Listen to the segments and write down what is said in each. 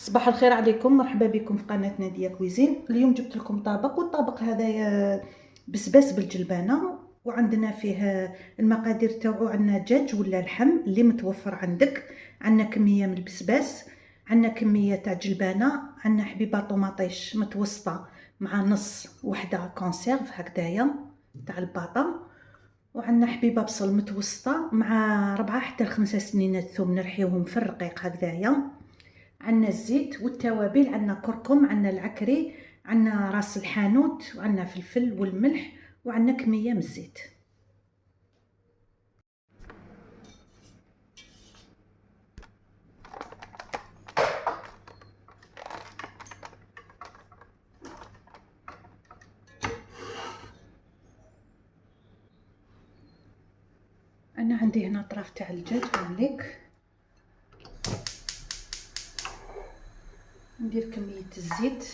صباح الخير عليكم، مرحبا بكم في قناه ناديه كويزين. اليوم جبت لكم طبق، والطبق هذايا بسباس بالجلبانه، وعندنا فيه المقادير تاعو. عندنا دجاج ولا لحم اللي متوفر عندك، عندنا كميه من البسباس، عندنا كميه تاع جلبانه، عندنا حبيبه طوماطيش متوسطه مع نص وحده كونسيرف هكذايا تاع الباطا، وعندنا حبيبه بصل متوسطه مع 4 حتى 5 سنينات ثوم نرحيوهم في الرقيق هكذايا. عندنا الزيت والتوابل، عندنا كركم، عندنا العكري، عندنا راس الحانوت، وعندنا فلفل والملح، وعندنا كميه من الزيت. انا عندي هنا طراف تاع الدجاج هنليك، ندير كميه الزيت،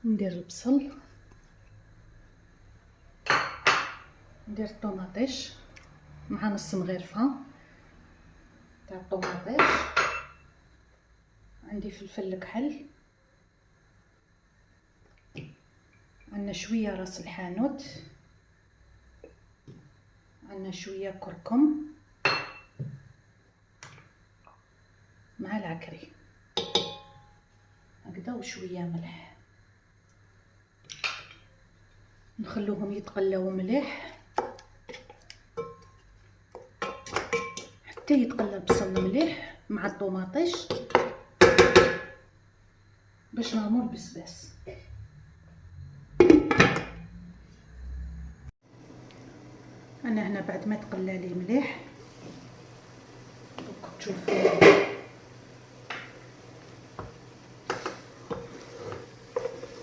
ندير البصل، ندير الطوماطيش مع نص مغرفه تاع الطوماطيش، عندي فلفل الكحل، عندنا شويه راس الحانوت، عندنا شويه كركم مع العكري هكذا، وشويه ملح. نخلوهم يتقلاو مليح حتى يتقلى البصل مليح مع الطوماطيش باش نرمو البسباس. انا هنا بعد ما تقلى لي مليح دوك تشوفوا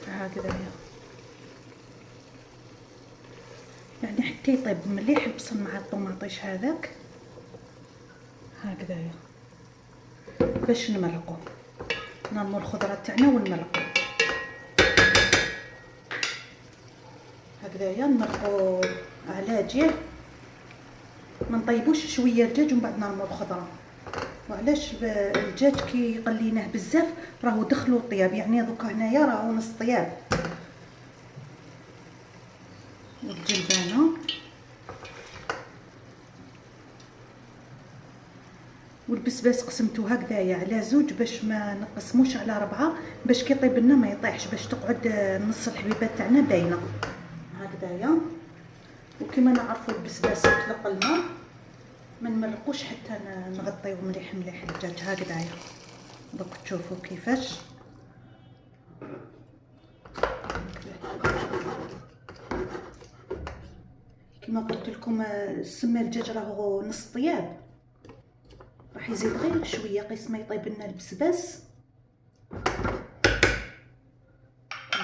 هكذا، يعني حتى يطيب مليح البصل مع الطوماطيش هذاك هكذايا، باش نمرقو نرمو الخضره تاعنا ونمرقو هكذايا. نمرقو على جهه، ما نطيبوش شويه الدجاج ومن بعد نرمو الخضره. وعلاش الدجاج كي قليناه بزاف راهو دخلو الطياب، يعني دوكا هنايا راهو نص طياب. والجلبانه والبسباس قسمتو هكذايا على زوج باش ما نقسموش على 4، باش كي يطيب لنا ما يطيحش، باش تقعد نص الحبيبات تاعنا باينه هكذايا. وكما نعرفوا البسباس يطلق الماء، ما نمرقوش حتى نغطيو مليح مليح الدجاج هكذايا. دوك تشوفوا كيفاش كما قلت لكم السما الدجاج راهو نص طياب، راح يزيد غير شويه قيس ما يطيب لنا البسباس،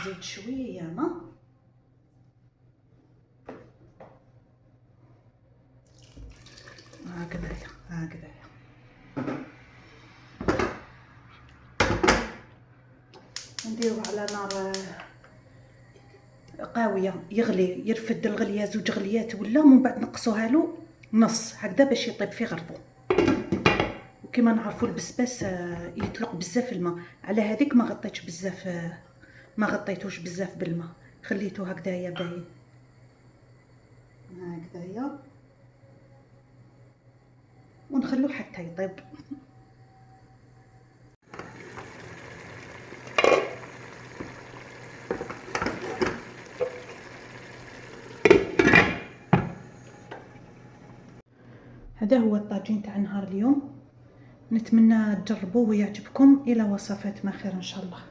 نزيد شويه ياما هكذايا هكذايا. نديروه على نار قاويه يغلي، يرفد الغليه زوج غليات ولا، ومن بعد نقصوها له نص هكذا باش يطيب في غرفو. وكما نعرفوا البسباس يطلق بزاف الماء، على هذيك ما غطيتش بزاف، ما غطيتوش بزاف بالماء، خليته هكذايا باين هكذايا، ونخلوه حتى يطيب. هذا هو الطاجين تاع نهار اليوم، نتمنى تجربوه ويعجبكم. الى وصفات ما خير ان شاء الله.